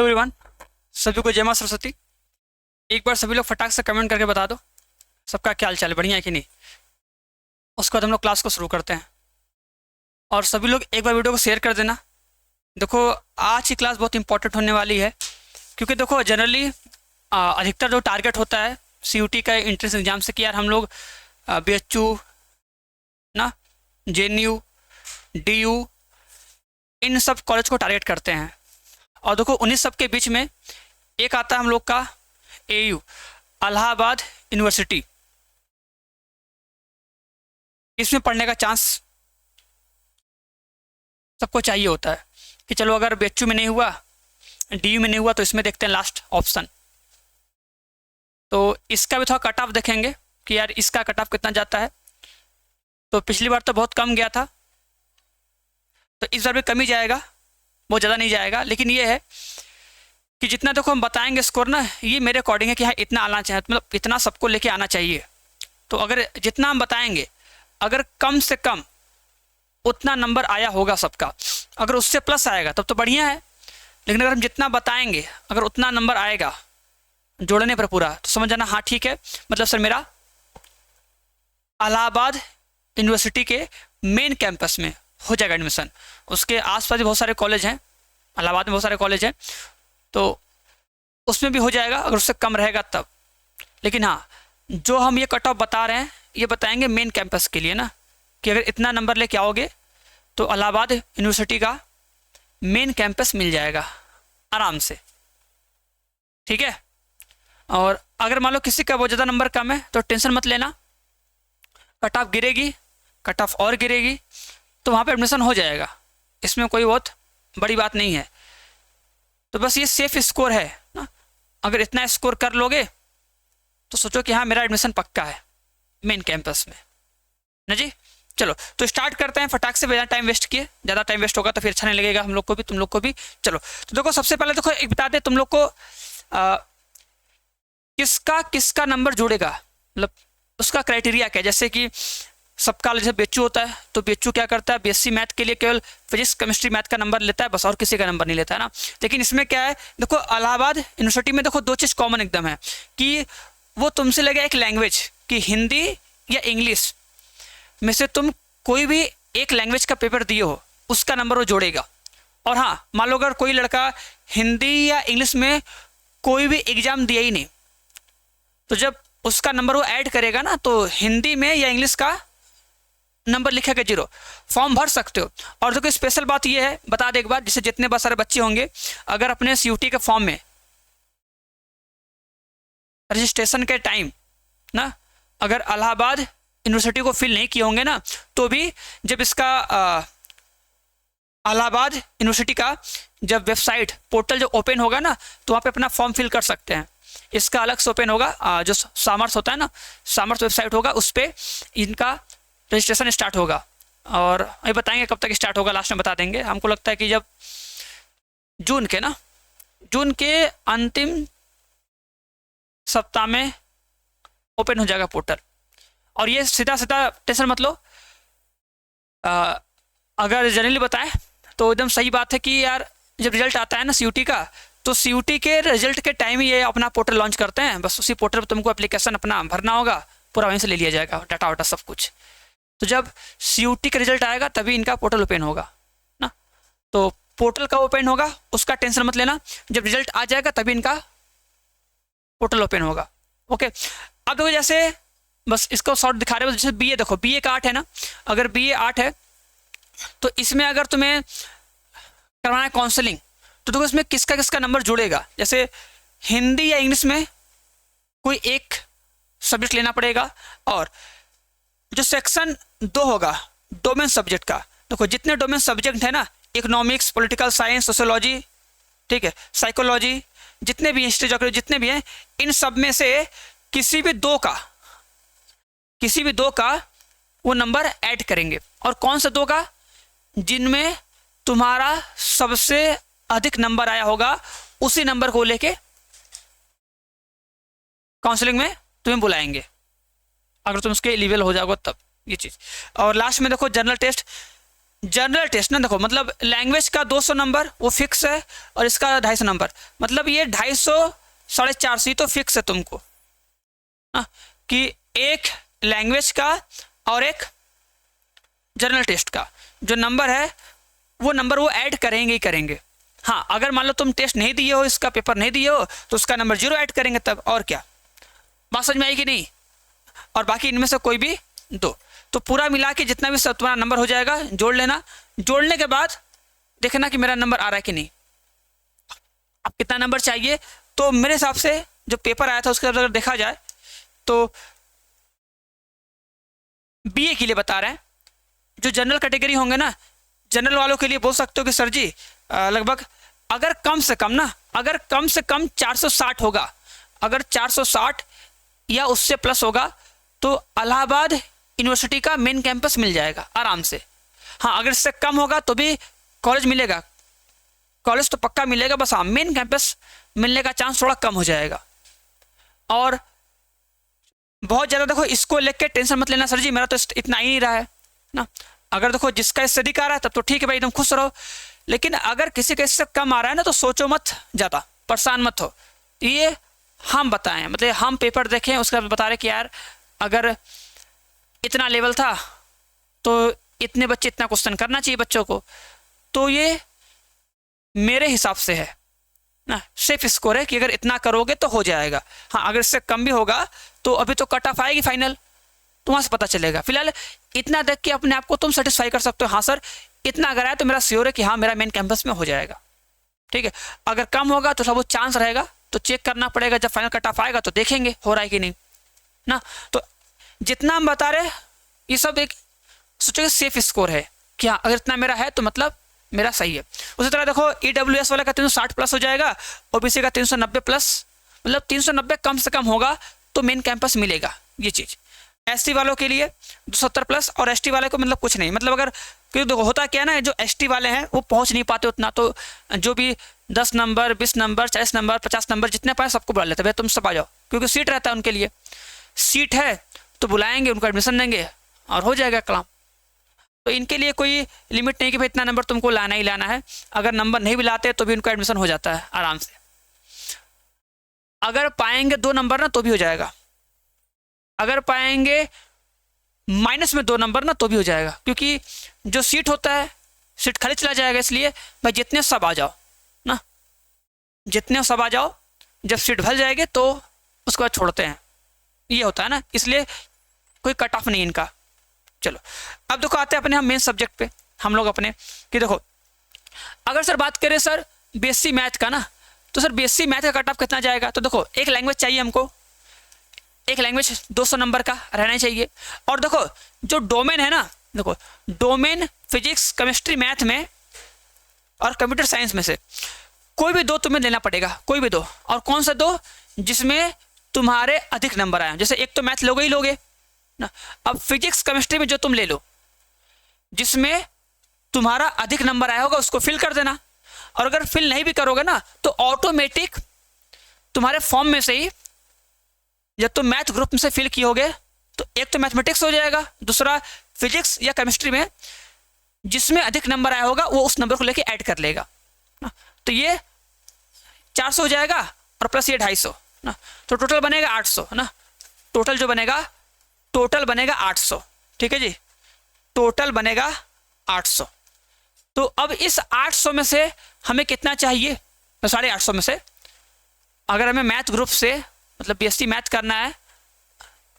Hello everyone, सभी को जय मां सरस्वती। एक बार सभी लोग फटाक से कमेंट करके बता दो सबका क्या हाल चाल है, बढ़िया है कि नहीं। उसके बाद हम लोग क्लास को शुरू करते हैं और सभी लोग एक बार वीडियो को शेयर कर देना। देखो आज की क्लास बहुत इंपॉर्टेंट होने वाली है क्योंकि देखो जनरली अधिकतर जो टारगेट होता है CUT का एंट्रेंस एग्जाम से कि यार हम लोग BHU ना JNU DU इन सब कॉलेज को टारगेट करते हैं। और देखो उन्हीं सब के बीच में एक आता है हम लोग का AU इलाहाबाद यूनिवर्सिटी। इसमें पढ़ने का चांस सबको चाहिए होता है कि चलो अगर BHU में नहीं हुआ, DU में नहीं हुआ तो इसमें देखते हैं लास्ट ऑप्शन। तो इसका भी थोड़ा कट ऑफ देखेंगे कि यार इसका कट ऑफ कितना जाता है। तो पिछली बार तो बहुत कम गया था, तो इस बार भी कम ही जाएगा, बहुत ज़्यादा नहीं जाएगा। लेकिन ये है कि जितना देखो हम बताएंगे स्कोर ना, ये मेरे अकॉर्डिंग है कि हाँ इतना आना चाहिए, मतलब इतना सबको लेके आना चाहिए। तो अगर जितना हम बताएंगे अगर कम से कम उतना नंबर आया होगा सबका, अगर उससे प्लस आएगा तब तो बढ़िया है। लेकिन अगर हम जितना बताएंगे अगर उतना नंबर आएगा जोड़ने पर पूरा, तो समझ जाना हाँ ठीक है, मतलब सर मेरा इलाहाबाद यूनिवर्सिटी के मेन कैंपस में हो जाएगा एडमिशन। उसके आसपास भी बहुत सारे कॉलेज हैं, इलाहाबाद में बहुत सारे कॉलेज हैं, तो उसमें भी हो जाएगा अगर उससे कम रहेगा तब। लेकिन हाँ जो हम ये कट ऑफ बता रहे हैं ये बताएंगे मेन कैंपस के लिए ना, कि अगर इतना नंबर लेके आओगे तो इलाहाबाद यूनिवर्सिटी का मेन कैंपस मिल जाएगा आराम से, ठीक है। और अगर मान लो किसी का बहुत ज़्यादा नंबर कम है तो टेंशन मत लेना, कट ऑफ गिरेगी, कट ऑफ और गिरेगी तो वहाँ पे एडमिशन हो जाएगा, इसमें कोई बहुत बड़ी बात नहीं है। तो बस ये सेफ स्कोर है ना, अगर इतना स्कोर कर लोगे तो सोचो कि हाँ मेरा एडमिशन पक्का है मेन कैंपस में ना जी। चलो तो स्टार्ट करते हैं फटाक से, बिना टाइम वेस्ट किए। ज़्यादा टाइम वेस्ट होगा तो फिर अच्छा नहीं लगेगा हम लोग को भी, तुम लोग को भी। चलो तो देखो सबसे पहले देखो एक बता दे तुम लोग को किसका किसका नंबर जुड़ेगा, मतलब उसका क्राइटेरिया क्या है। जैसे कि सबका जैसे BHU होता है तो BHU क्या करता है, BSc मैथ के लिए केवल फिजिक्स केमिस्ट्री मैथ का नंबर लेता है बस, और किसी का नंबर नहीं लेता है ना। लेकिन इसमें क्या है, देखो इलाहाबाद यूनिवर्सिटी में देखो दो चीज़ कॉमन एकदम है कि वो तुमसे लेगा एक लैंग्वेज कि हिंदी या इंग्लिश में से तुम कोई भी एक लैंग्वेज का पेपर दिए हो उसका नंबर वो जोड़ेगा। और हाँ मान लो अगर कोई लड़का हिंदी या इंग्लिश में कोई भी एग्जाम दिया ही नहीं, तो जब उसका नंबर वो ऐड करेगा ना तो हिंदी में या इंग्लिश का नंबर लिखेगा 0, फॉर्म भर सकते हो। और देखो स्पेशल बात ये है, बता दे एक बार, जिससे जितने बहुत सारे बच्चे होंगे अगर अपने CUT के फॉर्म में रजिस्ट्रेशन के टाइम ना अगर इलाहाबाद यूनिवर्सिटी को फिल नहीं किए होंगे ना, तो भी जब इसका इलाहाबाद यूनिवर्सिटी का जब वेबसाइट पोर्टल जो ओपन होगा ना तो वहाँ पे अपना फॉर्म फिल कर सकते हैं। इसका अलग से ओपन होगा, जो सामर्थ होता है ना, सामर्थ वेबसाइट होगा, उस पर इनका रजिस्ट्रेशन स्टार्ट होगा। और ये बताएंगे कब तक स्टार्ट होगा, लास्ट में बता देंगे। हमको लगता है कि जब जून के अंतिम सप्ताह में ओपन हो जाएगा पोर्टल। और ये सीधा सीधा टेंशन मत लो, अगर जनरली बताएं तो एकदम सही बात है कि यार जब रिजल्ट आता है ना CUT का, तो CUT के रिजल्ट के टाइम ही ये अपना पोर्टल लॉन्च करते हैं। बस उसी पोर्टल पर तुमको एप्लीकेशन अपना भरना होगा, पूरा वहीं से ले लिया जाएगा डाटा वाटा सब कुछ। तो जब CUT का रिजल्ट आएगा तभी इनका पोर्टल ओपन होगा ना। तो पोर्टल कब ओपन होगा उसका टेंशन मत लेना, जब रिजल्ट आ जाएगा तभी इनका पोर्टल ओपन होगा। ओके अब देखो जैसे बस इसको शॉर्ट दिखा रहे हो, जैसे BA देखो, BA का 8 है ना, अगर BA 8 है तो इसमें अगर तुम्हें करवाना है काउंसलिंग तो देखो इसमें किसका किसका नंबर जुड़ेगा। जैसे हिंदी या इंग्लिश में कोई एक सब्जेक्ट लेना पड़ेगा, और जो सेक्शन 2 होगा डोमेन सब्जेक्ट का, देखो जितने डोमेन सब्जेक्ट है ना, इकोनॉमिक्स, पॉलिटिकल साइंस, सोशियोलॉजी, ठीक है, साइकोलॉजी, जितने भी हिस्ट्री ज्योग्राफी जितने भी हैं, इन सब में से किसी भी दो का वो नंबर ऐड करेंगे। और कौन से 2 का, जिनमें तुम्हारा सबसे अधिक नंबर आया होगा उसी नंबर को लेके काउंसलिंग में तुम्हें बुलाएंगे, अगर तुम उसके एलिजिबल हो जाओगे तब ये चीज़। और लास्ट में देखो जनरल टेस्ट जनरल टेस्ट ना, देखो मतलब लैंग्वेज का 200 नंबर वो फिक्स है और इसका 250 नंबर, मतलब ये 250 450 तो फिक्स है तुमको ना, कि एक लैंग्वेज का और एक जनरल टेस्ट का जो नंबर है वो नंबर वो ऐड करेंगे ही करेंगे। हाँ, अगर मान लो तुम टेस्ट नहीं दिए हो, इसका पेपर नहीं दिए हो, तो उसका नंबर 0 ऐड करेंगे तब, और क्या। बात समझ में आई कि नहीं। और बाकी इनमें से कोई भी 2, तो पूरा मिला के जितना भी सब तुम्हारा नंबर हो जाएगा जोड़ लेना। जोड़ने के बाद देखना कि मेरा नंबर आ रहा है कि नहीं। अब कितना नंबर चाहिए, तो मेरे हिसाब से जो पेपर आया था उसके अगर देखा जाए तो बीए के लिए बता रहे हैं, जो जनरल कैटेगरी होंगे ना, जनरल वालों के लिए बोल सकते हो कि सर जी लगभग अगर कम से कम ना, अगर कम से कम 460 होगा, अगर 460 या उससे प्लस होगा तो इलाहाबाद यूनिवर्सिटी का मेन कैंपस मिल जाएगा आराम से। हाँ, अगर इससे कम होगा तो भी कॉलेज मिलेगा, कॉलेज तो पक्का मिलेगा, बस हाँ मेन कैंपस मिलने का चांस थोड़ा कम हो जाएगा। और बहुत ज़्यादा देखो इसको लेके टेंशन मत लेना, सर जी मेरा तो इतना ही नहीं रहा है ना। अगर देखो जिसका इससे अधिक आ रहा है तब तो ठीक है भाई, एकदम खुश रहो। लेकिन अगर किसी का इससे कम आ रहा है ना, तो सोचो मत, ज़्यादा परेशान मत हो। ये हम बताएं, मतलब हम पेपर देखें उसके बाद बता रहे कि यार अगर इतना लेवल था तो इतने बच्चे इतना क्वेश्चन करना चाहिए बच्चों को, तो ये मेरे हिसाब से है ना सेफ स्कोर है कि अगर इतना करोगे तो हो जाएगा। हाँ, अगर इससे कम भी होगा तो अभी तो कट ऑफ आएगी फाइनल, तो वहाँ से पता चलेगा। फिलहाल इतना देख के अपने आप को तुम सेटिस्फाई कर सकते हो, हाँ सर इतना अगर आया तो मेरा श्योर है कि हाँ मेरा मेन कैंपस में हो जाएगा। ठीक है, अगर कम होगा तो सब चांस रहेगा, तो चेक करना पड़ेगा, जब फाइनल कट ऑफ आएगा तो देखेंगे हो रहा है कि नहीं ना। तो जितना हम बता रहे ये सब एक सोचो सेफ स्कोर है कि हाँ अगर इतना मेरा है तो मतलब मेरा सही है। उसी तरह देखो EWS वाले का 360 प्लस हो जाएगा, OBC का 390 प्लस, मतलब 390 कम से कम होगा तो मेन कैंपस मिलेगा ये चीज़। ST वालों के लिए 270 प्लस, और ST वाले को मतलब कुछ नहीं, मतलब अगर क्योंकि देखो होता क्या ना, जो ST वाले हैं वो पहुंच नहीं पाते उतना, तो जो भी 10 नंबर 20 नंबर 40 नंबर 50 नंबर जितने पाए सबको बुला लेते हैं, तुम सब आ जाओ, क्योंकि सीट रहता है उनके लिए, सीट है तो बुलाएंगे, उनको एडमिशन देंगे और हो जाएगा काम। तो इनके लिए कोई लिमिट नहीं कि भाई इतना नंबर तुमको लाना ही लाना है, अगर नंबर नहीं भी लाते तो भी उनका एडमिशन हो जाता है आराम से। अगर पाएंगे 2 नंबर ना तो भी हो जाएगा, अगर पाएंगे माइनस में 2 नंबर ना तो भी हो जाएगा, क्योंकि जो सीट होता है सीट खाली चला जाएगा। इसलिए भाई जितने सब आ जाओ ना, जितने सब आ जाओ, जब सीट भर जाएगी तो उसके बाद छोड़ते हैं, ये होता है ना, इसलिए कोई कट ऑफ नहीं इनका। चलो अब देखो आते हैं अपने हम मेन सब्जेक्ट पे, हम लोग अपने कि देखो अगर सर बात करें सर BSc मैथ का ना, तो सर BSc मैथ का कट ऑफ कितना जाएगा। तो देखो एक लैंग्वेज चाहिए हमको, एक लैंग्वेज 200 नंबर का रहना चाहिए। और देखो जो डोमेन है ना, देखो डोमेन फिजिक्स केमिस्ट्री मैथ में और कंप्यूटर साइंस में से कोई भी 2 तुम्हें लेना पड़ेगा, कोई भी 2। और कौन सा 2 जिसमें तुम्हारे अधिक नंबर आए, जैसे एक तो मैथ लोगे ही लोगे ना, अब फिजिक्स केमिस्ट्री में जो तुम ले लो जिसमें तुम्हारा अधिक नंबर आया होगा उसको फिल कर देना। और अगर फिल नहीं भी करोगे ना तो ऑटोमेटिक तुम्हारे फॉर्म में से ही जब तुम मैथ ग्रुप में से फिल किए होगे तो एक तो मैथमेटिक्स हो जाएगा, दूसरा फिजिक्स या केमिस्ट्री में जिसमें अधिक नंबर आया होगा वो उस नंबर को लेके ऐड कर लेगा ना। तो ये 400 हो जाएगा और प्लस ये 250 ना, तो टोटल बनेगा 800 ना। टोटल जो बनेगा, टोटल बनेगा 800, ठीक है जी, टोटल बनेगा 800। तो अब इस 800 में से हमें कितना चाहिए, 850 में से अगर हमें मैथ ग्रुप से मतलब BSc मैथ करना है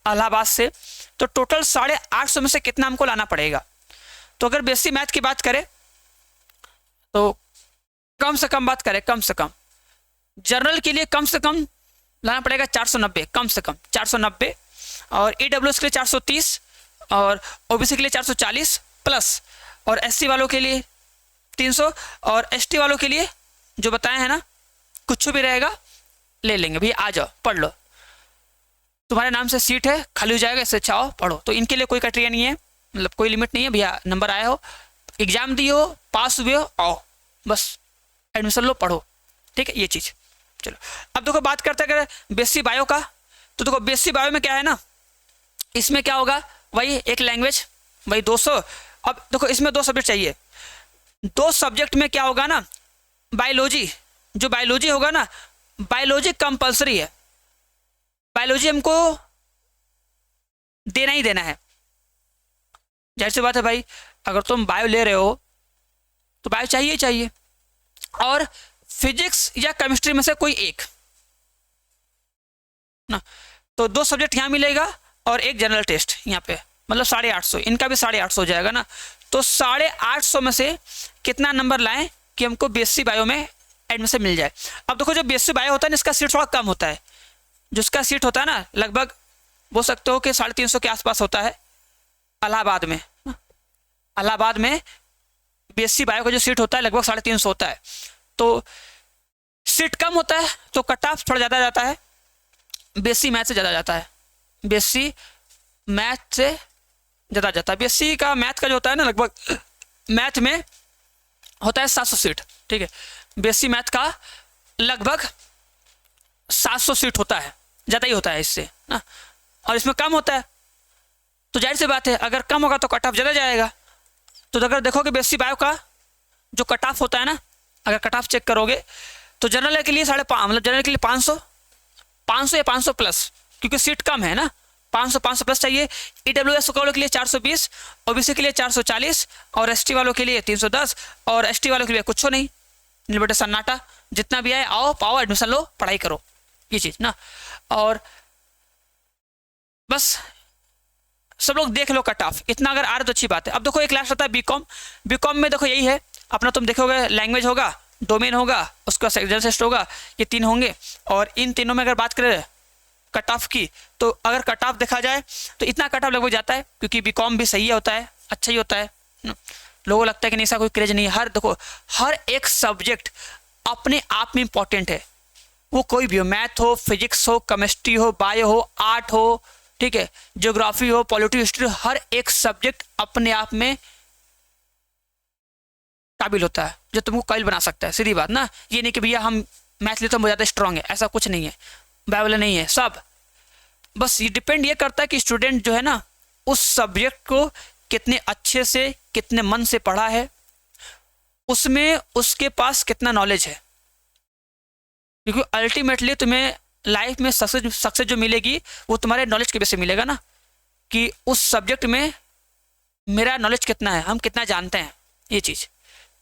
इलाहाबाद से, तो टोटल 850 में से कितना हमको लाना पड़ेगा। तो अगर BSc मैथ की बात करें तो कम से कम बात करें, कम से कम जर्नल के लिए कम से कम लाना पड़ेगा 490, कम से कम 490, और EWS के लिए 430, और OBC के लिए 440 प्लस, और SC वालों के लिए 300, और ST वालों के लिए जो बताए हैं ना कुछ भी रहेगा ले लेंगे भैया, आ जाओ पढ़ लो, तुम्हारे नाम से सीट है खाली हो जाएगा, इससे अच्छा हो पढ़ो। तो इनके लिए कोई क्राइटेरिया नहीं है, मतलब कोई लिमिट नहीं है भैया, नंबर आया हो, एग्जाम दिए हो, पास हुए हो, आओ बस एडमिशन लो, पढ़ो, ठीक है ये चीज़। चलो अब देखो बात करते हैं अगर BSc बायो का, तो देखो BSc बायो में क्या है ना, इसमें क्या होगा, वही एक लैंग्वेज, वही 200, अब देखो इसमें 2 सब्जेक्ट चाहिए, 2 सब्जेक्ट में क्या होगा ना, बायोलॉजी, जो बायोलॉजी होगा ना, बायोलॉजी कंपलसरी है, बायोलॉजी हमको देना ही देना है। जाहिर सी बात है भाई, अगर तुम बायो ले रहे हो तो बायो चाहिए ही चाहिए, और फिजिक्स या केमिस्ट्री में से कोई एक ना। तो 2 सब्जेक्ट यहाँ मिलेगा और एक जनरल टेस्ट यहाँ पे, मतलब 850, इनका भी 850 हो जाएगा ना। तो 850 में से कितना नंबर लाएं कि हमको बीएससी बायो में एडमिशन मिल जाए। अब देखो जो बीएससी बायो होता है ना, इसका सीट थोड़ा कम होता है, जिसका सीट होता है ना लगभग बोल सकते हो कि 350 के आसपास होता है इलाहाबाद में। इलाहाबाद में बीएससी बायो का जो सीट होता है लगभग 350 होता है, तो सीट कम होता है तो कट ऑफ थोड़ा ज़्यादा जाता है, बीएससी मैथ से ज़्यादा जाता है, बीएससी मैथ से ज़्यादा जाता है। बीएससी का मैथ का जो होता है ना, लगभग मैथ में होता है 700 सीट, ठीक है, बीएससी मैथ का लगभग 700 सीट होता है, ज़्यादा ही होता है इससे ना, और इसमें कम होता है, तो जाहिर सी बात है अगर कम होगा तो कट ऑफ ज़्यादा जाएगा। तो अगर देखोगे बीएससी बायो का जो कट ऑफ होता है ना, अगर कट ऑफ चेक करोगे तो जनरल के लिए 550, मतलब जनरल के लिए 500 या 500 प्लस, क्योंकि सीट कम है ना, 500 प्लस चाहिए। ईडब्ल्यूएस वालों के लिए 420, ओबीसी के लिए 440, और एसटी वालों के लिए 310, और एसटी वालों के लिए कुछ नहीं, बेटा सन्नाटा, जितना भी आए आओ पाओ एडमिशन लो पढ़ाई करो, ये चीज़ ना। और बस सब लोग देख लो कट ऑफ, इतना अगर आ रहा तो अच्छी बात है। अब देखो एक लास्ट आता है बीकॉम, बीकॉम में देखो यही है अपना, तुम देखोगे लैंग्वेज होगा, डोमेन होगा, उसका जनरल टेस्ट होगा, ये 3 होंगे। और इन तीनों में अगर बात करें कट ऑफ की, तो अगर कट ऑफ देखा जाए तो इतना कट ऑफ लगभग जाता है, क्योंकि बीकॉम भी सही होता है, अच्छा ही होता है। लोगों को लगता है कि नहीं ऐसा कोई क्रेज नहीं है, हर देखो हर एक सब्जेक्ट अपने आप में इंपॉर्टेंट है, वो कोई भी हो, मैथ हो, फिजिक्स हो, केमिस्ट्री हो, बायो हो, आर्ट हो, ठीक है, ज्योग्राफी हो, पॉलिटिकल हिस्ट्री, हर एक सब्जेक्ट अपने आप में काबिल होता है जो तुमको काबिल बना सकता है, सीधी बात ना। ये नहीं कि भैया हम मैथ लेते हैं ज़्यादा स्ट्रांग है, ऐसा कुछ नहीं है, बाइबल नहीं है सब। बस ये डिपेंड ये करता है कि स्टूडेंट जो है ना उस सब्जेक्ट को कितने अच्छे से, कितने मन से पढ़ा है, उसमें उसके पास कितना नॉलेज है, क्योंकि अल्टीमेटली तुम्हें लाइफ में सक्सेस जो मिलेगी वो तुम्हारे नॉलेज के बेस से मिलेगा ना, कि उस सब्जेक्ट में मेरा नॉलेज कितना है, हम कितना जानते हैं, ये चीज़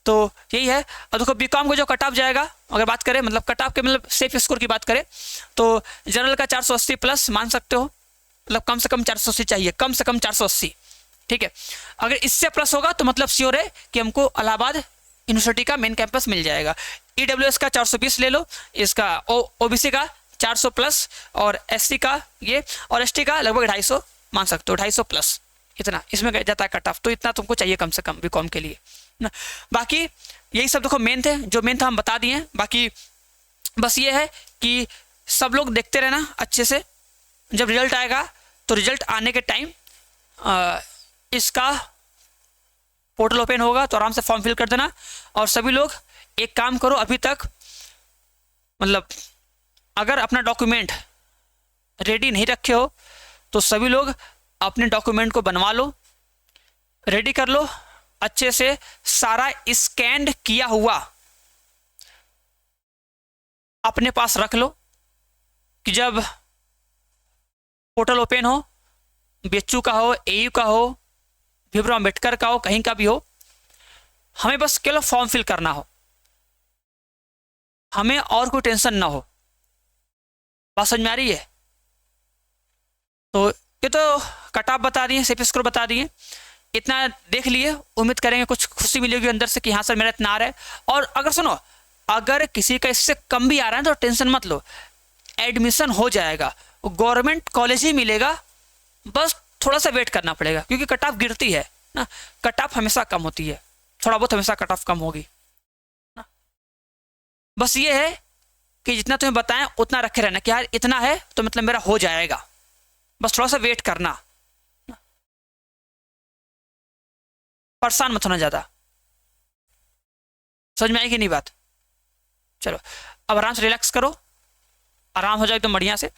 तो यही है। और देखो बीकॉम को जो कट ऑफ जाएगा, अगर बात करें मतलब कट ऑफ के मतलब सेफ स्कोर की बात करें, तो जनरल का 480 प्लस मान सकते हो, मतलब कम से कम 480 चाहिए, कम से कम 480, ठीक है। अगर इससे प्लस होगा तो मतलब श्योर है कि हमको इलाहाबाद यूनिवर्सिटी का मेन कैंपस मिल जाएगा। ईडब्ल्यूएस का 420 ले लो, इसका ओबीसी का 400 प्लस, और एससी का ये, और एसटी का लगभग 250 मान सकते हो, 250 प्लस, इतना इसमें जाता है कट ऑफ, तो इतना तुमको चाहिए कम से कम बीकॉम के लिए ना। बाकी यही सब देखो मेन थे, जो मेन था हम बता दिए। बाकी बस ये है कि सब लोग देखते रहना अच्छे से, जब रिजल्ट आएगा तो रिजल्ट आने के टाइम इसका पोर्टल ओपन होगा तो आराम से फॉर्म फिल कर देना। और सभी लोग एक काम करो, अभी तक मतलब अगर अपना डॉक्यूमेंट रेडी नहीं रखे हो तो सभी लोग अपने डॉक्यूमेंट को बनवा लो, रेडी कर लो अच्छे से, सारा स्कैन किया हुआ अपने पास रख लो, कि जब पोर्टल ओपन हो, बीएचयू का हो, एयू का हो, भीमराव अम्बेडकर का हो, कहीं का भी हो, हमें बस केवल फॉर्म फिल करना हो, हमें और कोई टेंशन ना हो। बात समझ में आ रही है? तो ये तो कट ऑफ बता दिए, सेफ स्कोर बता दिए, इतना देख लिए, उम्मीद करेंगे कुछ खुशी मिलेगी अंदर से कि हाँ सर मेरा इतना आ रहा है। और अगर सुनो, अगर किसी का इससे कम भी आ रहा है तो टेंशन मत लो, एडमिशन हो जाएगा, गवर्नमेंट कॉलेज ही मिलेगा, बस थोड़ा सा वेट करना पड़ेगा, क्योंकि कट ऑफ गिरती है ना, कट ऑफ हमेशा कम होती है, थोड़ा बहुत हमेशा कट ऑफ कम होगी ना। बस ये है कि जितना तुम्हें बताएं उतना रखे रहना, कि यार इतना है तो मतलब मेरा हो जाएगा, बस थोड़ा सा वेट करना, परेशान मत होना ज़्यादा। समझ में आई कि नहीं बात? चलो अब आराम से रिलैक्स करो, आराम हो जाए एकदम बढ़िया से,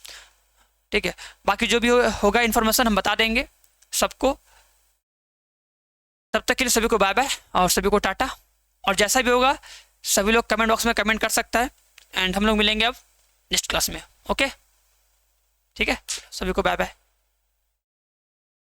ठीक है। बाकी जो भी होगा इन्फॉर्मेशन हम बता देंगे सबको। तब तक के लिए सभी को बाय बाय और सभी को टाटा। और जैसा भी होगा सभी लोग कमेंट बॉक्स में कमेंट कर सकता है, एंड हम लोग मिलेंगे अब नेक्स्ट क्लास में। ओके, ठीक है, सभी को बाय बाय।